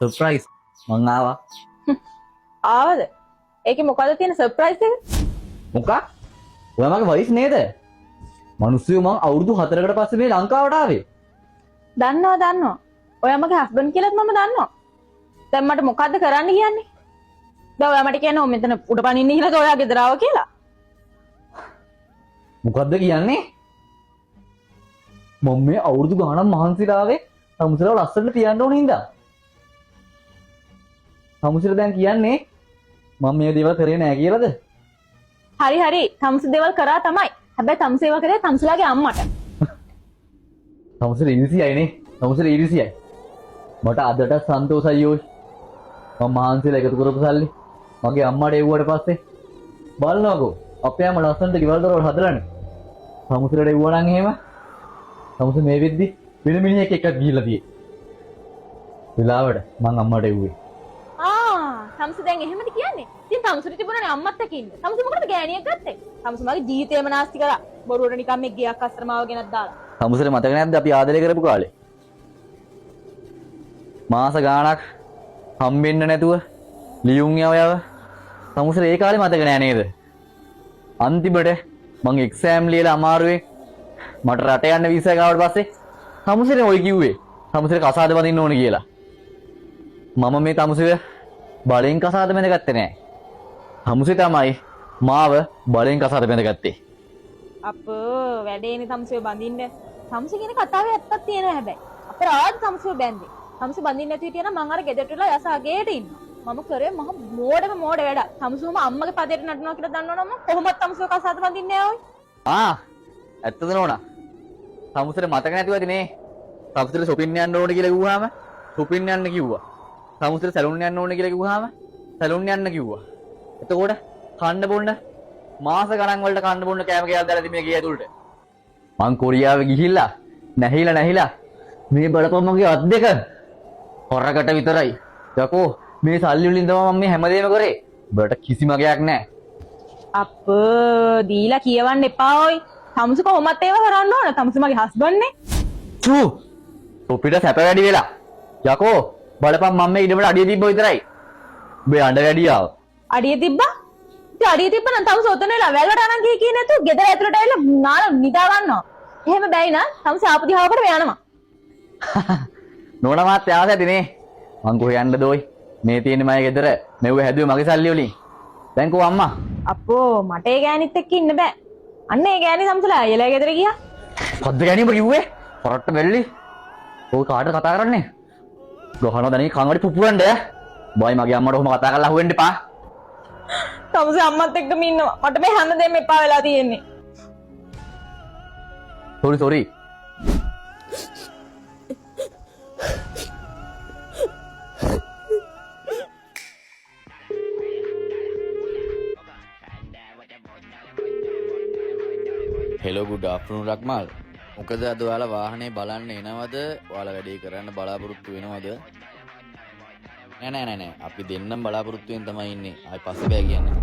Surprise මං ආවා. ආවද? ඒකේ මොකද තියෙන සර්ප්‍රයිස් එක? මොකක්? ඔයා මගේ වයිෆ් නේද? මිනිස්සු මං අවුරුදු 4කට පස්සේ මේ ලංකාවට ආවේ. දන්නවා. ඔයා මගේ හස්බන්ඩ් කියලාත් මම දන්නවා. දැන් මට මොකද්ද කරන්න කියන්නේ? දැන් ඔයා මට කියන්නේ මෙතන උඩ පනින්න ඉහිලද ඔයා ගෙදර ආව කියලා? මොකද්ද කියන්නේ? මම මේ අවුරුදු ගාණක් මහන්සිලා ආවේ සමුසලව ලස්සනට තියන්න ඕන හින්දා. සමුසල දැන් කියන්නේ මම මේ දේවල් කරේ නෑ කියලාද? හරි. තමුසු දේවල් කරා තමයි. හැබැයි තමුසු ඒවා කරේ තමුසුලාගේ අම්මට. සමුසල ඉරිසියයි නේ. සමුසල ඉරිසියයි. මට අදට සන්තෝෂයි යෝෂ්. මම මහන්සිලා එකතු කරපු සල්ලි මගේ අම්මට එව්වට පස්සේ බලනකො අපේ අම්ම ලස්සනට ගෙවල් දොරවල් හදලානේ. සමුසලට එව්වා නම් එහෙම සමුසල මේ වෙද්දි වෙන මිනිහෙක් එක්ක ගිහිල්ලා තියෙයි. වෙලාවට මං අම්මට එව්වේ. තමුසු දැන් එහෙමද කියන්නේ? ඉතින් තමුසුට තිබුණානේ අම්මත් එක්ක ඉන්න. තමුසු මොකටද ගෑණියක් ගත්තේ? තමුසු මගේ ජීවිතේම නාස්ති කරා. බොරුවට නිකන් මේ ගියක් අස්තරමාව ගෙනත් දාලා. සමුසලේ මතක නැද්ද අපි ආදරය කරපු කාලේ? මාස ගාණක් හම්බෙන්න නැතුව ලියුම් යව සමුසලේ ඒ කාලේ මතක නෑ නේද? අන්තිමට මං එක්සෑම් ලියලා අමාරුවෙන් මට රට යන්න වීසා ගාවට පස්සේ සමුසලේ ඔය කිව්වේ සමුසලේ කසාද බඳින්න ඕනේ කියලා. මම මේ තමුසලේ බලෙන් කසාද බැඳගත්තේ නෑ. තමුසේ තමයි මාව බලෙන් කසාද බැඳගත්තේ. අපෝ වැඩේනේ තමුසෙව බඳින්න. තමුසෙ කියන කතාවේ ඇත්තක් තියෙනවා හැබැයි. අපේ රාජ් තමුසෙව බැඳේ. තමුසෙ බඳින්න නැති හිටියනම් මං අර ගෙදරට වෙලා යසාගේට ඉන්නවා. මම කරේ මහ මෝඩ වැඩ. තමුසෙම අම්මගේ පදේට නටනවා කියලා දන්නවනම් මම කොහොමද තමුසෙව කසාද බඳින්නේ ආවොයි? ඇත්තද නෝනා? තමුසෙට මතක නැතුව ඇති නේ. තමුසෙට shopping යන්න ඕනේ කියලා කිව්වහම shopping යන්න කිව්වා. තමුසෙට සැලුන් යන්න ඕනේ කියලා කිව්වහම සැලුන් යන්න කිව්වා. එතකොට කන්න බොන්න මාස ගණන් වලට කන්න බොන්න කෑම කෑල්ල දාලා තිබුණේ ගේ ඇතුළට. මං කොරියාවේ ගිහිල්ලා නැහිලා මේ බලපන් මගේ අත් දෙක හොරකට විතරයි. යකෝ මේ සල්ලි වලින් තමයි මම මේ හැමදේම කරේ. උඹට කිසිම ගයක් නැහැ. අපෝ දීලා කියවන්න එපා ඔයි. තමුසු කොහොමත් ඒව කරන්න ඕන. තමුසු මගේ හස්බන්ඩ් නේ. ඔපිට සැප වැඩි වෙලා. යකෝ බලපන් මම මේ ඉඩමට අඩිය තිබ්බ විතරයි. උඹේ අඬ වැඩි ආව. අඩිය තිබ්බා? ඉතින් අඩිය තිබ්බ නම් තමුසු ඔතන වෙලා වැල්වට අරන් ගියේ නැතුව ගෙදර ඇතුළට ඇවිල්ලා නාල නිදා ගන්නවා. එහෙම බැයි නම් තමුසු ආපු දිහාවකට යනවා. නෝනා මාත් යාස ඇතිනේ. මං කොහෙ යන්නද ඔයි? මේ තියෙන්නේ මගේ ගෙදර. මෙව්ව හැදුවේ මගේ සල්ලි වලින්. දැන් කෝ අම්මා? අපෝ මට ඒ ගෑනිත් එක්ක ඉන්න බෑ. අන්න ඒ ගෑණි සම්සලා අයලා ගෙදර ගියා. කොද්ද ගෑණි උඹ කිව්වේ? පොරට්ට බැල්ලි. ඔය කාටද කතා කරන්නේ? ගහනවා දැන් කන් වලට පුපුරන්න. බයි මගේ අම්මට ඔහොම කතා කරලා අහුවෙන්න එපා. තමුසු අම්මත් එක්කම ඉන්නවා. මට මේ හැමදේම එපා වෙලා තියෙන්නේ. Sorry. Hello good afternoon Rakmal. මොකද අද ඔයාලා වාහනේ බලන්න එනවද? ඔයාලා වැඩේ කරන්න බලාපොරොත්තු වෙනවද? නෑ. අපි දෙන්නම් බලාපොරොත්තු වෙන තමයි ඉන්නේ. ආයි පස්සේ බෑ කියන්නේ.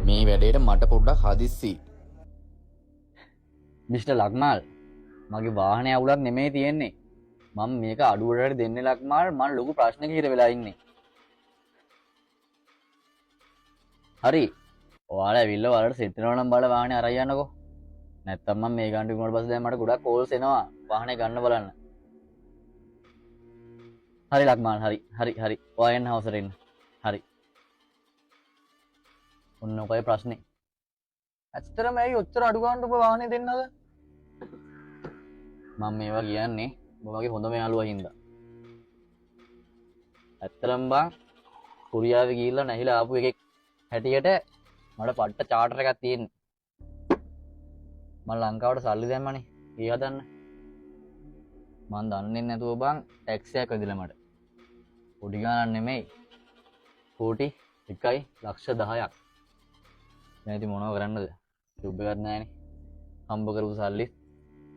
මේ වැඩේට මට පොඩ්ඩක් හදිස්සි. මිස්ටර් ලක්මාල් මගේ වාහනේ අවුලක් නෙමෙයි තියෙන්නේ. මම මේක අඩුවට දෙන්නේ ලක්මාල් මම ලොකු ප්‍රශ්නයක හිර වෙලා ඉන්නේ. හරි. ඔයාලා ඇවිල්ලා ඔයාලට සෙට් වෙනවා නම් බලලා වාහනේ අරන් යන්නකෝ. නැත්තම් මම මේ ගන්න ඉක්මනට පස්සේ දැන් මට ගොඩක් කෝල්ස් එනවා වාහනේ ගන්න බලන්න. හරි ලක්මාල් හරි. ඔයා එන්න හවසට එන්න. හරි. ඔන්න ඔකයි ප්‍රශ්නේ. ඇත්තටම ඇයි ඔච්චර අඩු ගන්නට ඔබ වාහනේ දෙන්නද? මම මේවා කියන්නේ ඔබ වගේ හොඳම යාළුවා හින්දා. ඇත්තටම බං කොරියාවේ ගිහිල්ලා නැහිලා ආපු එකෙක් හැටියට මට පට්ට චාටර් එකක් තියෙන්නේ. මම ලංකාවට සල්ලි දැම්මනේ. ඊ හදන්න. මං දන්නේ නැතුව බං ටැක්ස් එකක් වැදිලා මට. පොඩි ගාණක් නෙමෙයි. කෝටි 1.10ක්. දැන් ඉතින් මොනව කරන්නද? ජොබ් එකක් නැහැනේ. හම්බ කරපු සල්ලි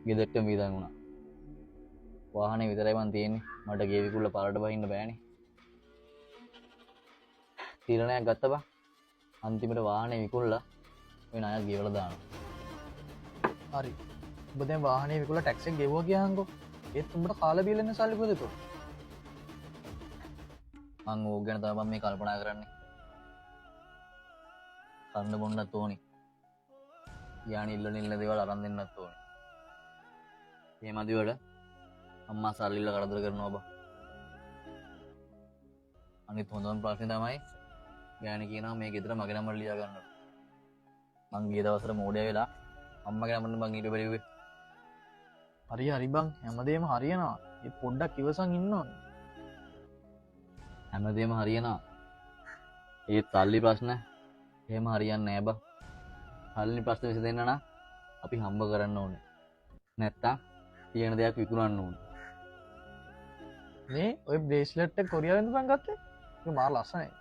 ගෙදරටම වීදන් වුණා. වාහනේ විතරයි මං තියෙන්නේ. මට ගේ විකුල්ල පාරට බහින්න බෑනේ. තීරණයක් ගත්තා බං. අන්තිමට වාහනේ විකුණලා ඔය ණයත් ගෙවලා දානවා. හරි. ඔබ දැන් වාහනේ විකුණලා ටැක්ස් එක ගෙවුවා කියහන්කෝ. ඒත් උඹට කාලා බීලා ඉන්න සල්ලි කොහෙද තෝ? මං ඕක ගැන තමයි මම මේ කල්පනා කරන්නේ. කන්න බොන්නත් ඕනි. යානි ඉල්ලන දේවල් අරන් දෙන්නත් ඕනි. මේ මදිවට අම්මා සල්ලි ඉල්ල කරදර කරනවා බා. අනිත් හොඳම ප්‍රශ්නේ තමයි ගෑණි කියනවා මේ ගෙදර මගේ නමට ලියා ගන්න. මං ගිය දවසට මෝඩය වෙලා අම්මගේ නමට මං ඊට බැරිුවේ. හරි බං හැමදේම හරියනවා. ඒ පොඩ්ඩක් ඉවසන් ඉන්න ඕනේ. හැමදේම හරියනවා. ඒත් සල්ලි ප්‍රශ්න එහෙම හරියන්නේ නෑ බා. සල්ලි ප්‍රශ්න විසඳෙන්න නම් අපි හම්බ කරන්න ඕනේ. නැත්තම් තියෙන දෙයක් විකුණන්න ඕනේ. මේ ඔය බ්‍රේස්ලට් එක කොරියාවෙන්ද බං ගත්තේ? ඒක මාර ලස්සනයි.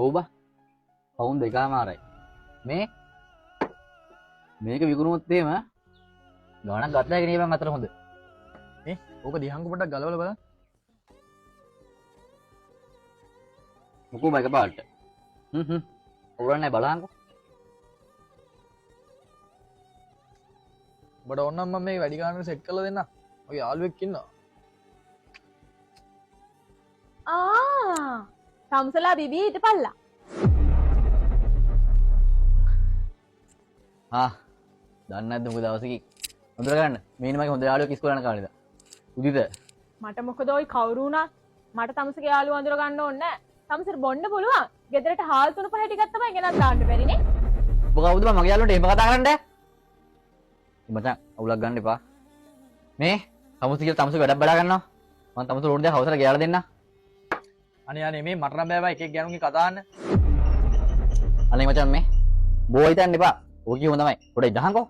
ඔව් බා. පවුන් දෙකමාරයි. මේක විකුණුවොත් එහෙම ගාණක් ගත්තා කියන එක අතර හොඳ. ඕක දිහංගු පොඩ්ඩක් ගලවලා බලන්න. මොකෝ බයික පාට. ඔරන්නේ බලහන්කෝ. ඔබට ඕනනම් මම මේ වැඩි ගානකට සෙට් කරලා දෙන්නම්. ඔය යාළුවෙක් ඉන්නවා. සම්සලා බිබී හිටපල්ලා. දන්නේ නැද්ද මොකද දවසකින් හොඳට ගන්න. මේ ඉන්නේ මගේ හොඳ යාළුවෙක් ඉස්කෝලේ යන කාලේද. උදිත. මට මොකද ওই කවුරු වුණත් මට තමසගේ යාළුවා අඳුර ගන්න ඕනේ නැහැ. තමසර බොන්න පුළුවන්. ගෙදරට හාල් 3-5 ටිකක් තමයි ගෙනත් දාන්න බැරිනේ. ඔබ කවුද බං මගේ යාළුවට එහෙම කතා කරන්නේ? මචං අවුලක් ගන්න එපා. මේ තමුසි කියලා තමුසි වැඩක් බලා ගන්නවා. මම තමුසි රෝඩ් දෙක හවසට ගියාලා දෙන්න. අනේ මේ මට නම් බෑ එකෙක් ගෑනුන්ගේ කතා අහන්න. අනේ මචං මේ බෝ හිතන්න එපා. ඕක කිව්වම තමයි. පොඩ්ඩක් ඉඳහන්කෝ.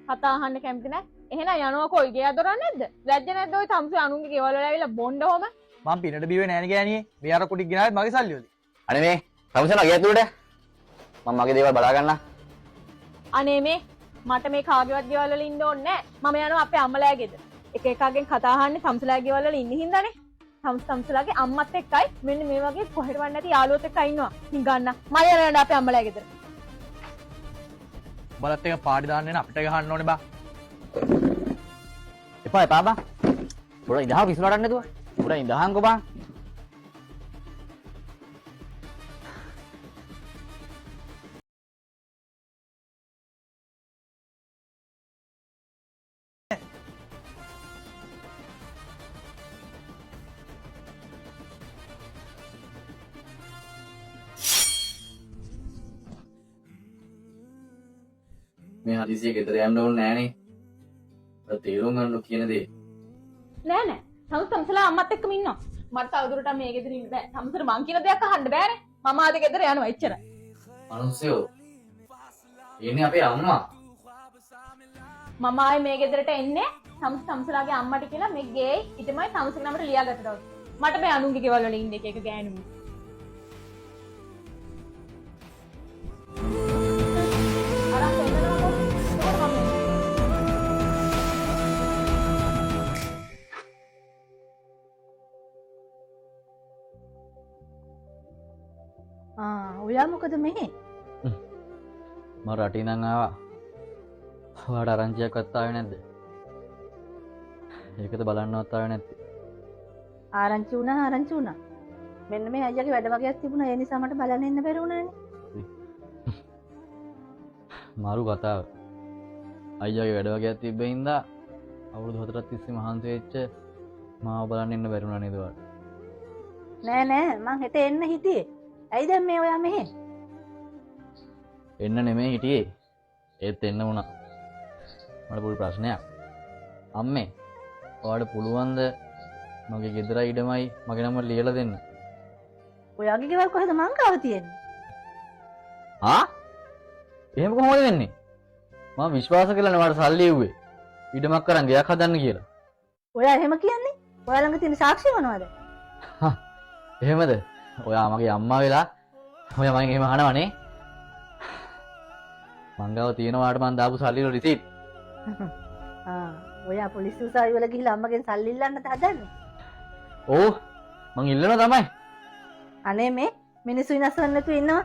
කතා අහන්න කැමති නැහැ. එහෙනම් යනවා කොයි ගේ අදොරක් නැද්ද? ලැජ්ජ නැද්ද ওই තමසි අනුන්ගේ ගෙවල් වල ඇවිල්ලා බොන්න ඔහම? මම පිනට බීවේ නෑනේ ගෑණියේ. මේ අර කුටික් ගෙනාවේ මගේ සල්ලි වලින්. අනේ මේ තමුසි මගේ ඇතුළට මම මගේ දේවල් බලා ගන්න. අනේ මේ මට මේ කාගේවත් ගෙවල් වල ඉන්න ඕනේ නැහැ. මම යනවා අපේ අම්මලා ගෙදර. එක එකගෙන් කතා අහන්නේ තමසලා ගෙවල් වල ඉන්න හින්දානේ. තමසලාගේ අම්මත් එක්කයි මෙන්න මේ වගේ කොහෙටවත් නැති යාළුවොත් එක්ක ඉන්නවා. ඉතින් ගන්න. මම යනවා අපේ අම්මලා ගෙදර. බලත් එක පාටි දාන්න වෙන අපිට ගහන්න ඕනේ බා. එපා බා. පොඩ්ඩක් ඉඳහන් විශ්වාසයක් නැතුව. පොඩ්ඩක් ඉඳහන්කෝ බං. මේ හදිසිය ගෙදර යන්න ඕනේ නෑනේ. ඔය තීරුම් ගන්න කියන දේ. නෑ. තමසලා අම්මත් එක්කම ඉන්නවා. මට තවදුරටත් මේ ගෙදර ඉන්න බෑ. තමසර මං කියන දෙයක් අහන්න බෑනේ. මම ආද ගෙදර යනවා එච්චරයි. මිනිස්සුયો. ඉන්නේ අපේ අම්මා. මම ආයේ මේ ගෙදරට එන්නේ තමසලාගේ අම්මට කියලා මේ ගේ ඉතමයි තමසගේ නමට ලියාගත්ත දවස්. මට මේ අනුන්ගේ ගෙවල් වල ඉන්න එක ගෑනුමු. ඔයා මොකද මෙහි? මම රටින් ඉඳන් ආවා. ඔයාට ආරංචියක්වත් ආවේ නැද්ද? ඒකද බලන්නවත් ආවේ නැත්තේ. ආරංචි වුණා. මෙන්න මේ අයියාගේ වැඩ වගේක් තිබුණා. ඒ නිසා මට බලන්න එන්න බැරි වුණානේ. මාරු කතාව. අයියාගේ වැඩ වගේක් තිබ්බේ හින්දා අවුරුදු 4ක් තිස්සේ මහන්සි වෙච්ච මාව බලන්න එන්න බැරි වුණා නේද ඔයාලට? නෑ මං හෙට එන්න හිටියේ. ඇයි දැන් මේ ඔයා මෙහෙ? එන්න නෙමෙයි හිටියේ. ඒත් එන්න වුණා. මට පොඩි ප්‍රශ්නයක්. අම්මේ, ඔයාලට පුළුවන්ද මගේ ගෙදර ඉඩමයි මගේ නම ලියලා දෙන්න? ඔයාගේ ගෙවල් කොහෙද මං ගාව තියෙන්නේ? එහෙම කොහොමද වෙන්නේ? මම විශ්වාස කළානේ ඔයාලට සල්ලි එව්වේ. ඉඩමක් අරන් ගයක් හදන්න කියලා. ඔයා එහෙම කියන්නේ? ඔයා ළඟ තියෙන සාක්ෂි මොනවද? එහෙමද? ඔයා මගේ අම්මා වෙලා ඔයා මගෙන් එහෙම අහනවනේ. මං ගාව තියෙනවාට මං දාපු සල්ලි වල රිසීට්. ඔයා පොලිස් උසාවි වල ගිහිල්ලා අම්මගෙන් සල්ලි ඉල්ලන්නද හදන්නේ? ඕ මං ඉල්ලනවා තමයි. අනේ මේ මිනිස්සු විනාශ වෙන්න නැතුව ඉන්නවා.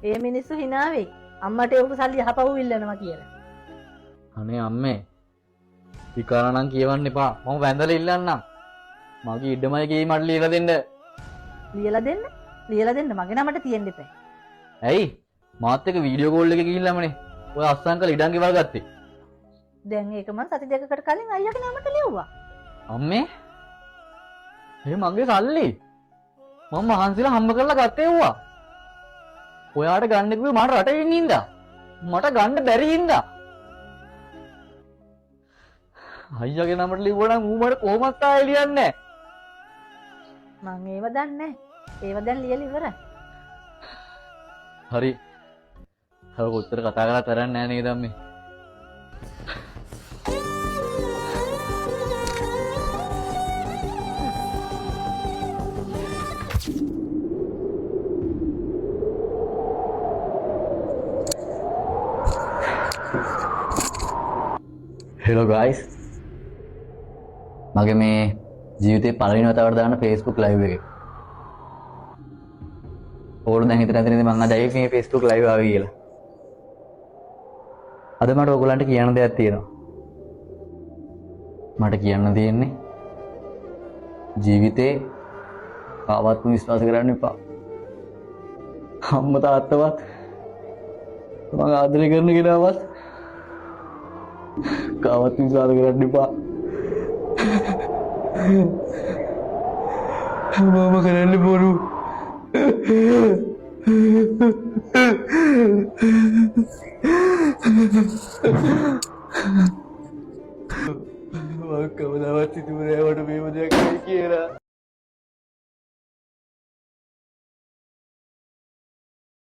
ඒ මිනිස්සු hina වෙයි. අම්මට ඒ සල්ලි යහපව් ඉල්ලනවා කියලා. අනේ අම්මේ විකාරණම් කියවන්න එපා. මම වැඳලා ඉල්ලන්නම්. මගේ ඉඩමයි ගේ මට ලියලා දෙන්න. ලියලා දෙන්න. ලියලා දෙන්න මගේ නමට තියෙන්න එපා. ඇයි? මාත් එක්ක වීඩියෝ කෝල් එකේ ගිහිල්ලාමනේ. ඔය අස්සංකල් ඉඩම් ගෙවල් ගත්තේ. දැන් ඒක මම සති දෙකකට කලින් අයියාගේ නමට ලියුවා. අම්මේ ඒ මගේ සල්ලි මම මහන්සිලා හම්බ කරලා ගත්තේ වුණා. ඔයාට ගන්න කිව්වේ මට රටේ ඉන්න ඉඳා. මට ගන්න බැරි හින්දා. අයියාගේ නමට ලිව්වා නම් ඌ මට කොහොමත් ආයෙ ලියන්නේ නැහැ. මං ඒව දන්නේ නැහැ. ඒව දැන් ලියලා ඉවරයි. හරි. තව කොච්චර කතා කරලා තරන්නේ නැහැ නේද අම්මේ? හෙලෝ ගයිස් මගේ මේ ජීවිතේ පළවෙනි වතාවට දාන Facebook live එකේ ඕගොල්ලෝ දැන් හිතන ඇතිනේ මම අද ඇයි මේ Facebook live ආවේ කියලා. අද මට ඔයගොල්ලන්ට කියන්න දෙයක් තියෙනවා. මට කියන්න තියෙන්නේ ජීවිතේ කාවත්ම විශ්වාස කරන්න එපා. අම්මා තාත්තවත් මම ආදරය කරන කෙනාවත් කාවත් විශ්වාස කරන්න එපා. මම කරන්නේ බොරු. මම කවදාවත් හිතුවේ නෑ මට මේව දෙයක් වෙයි කියලා.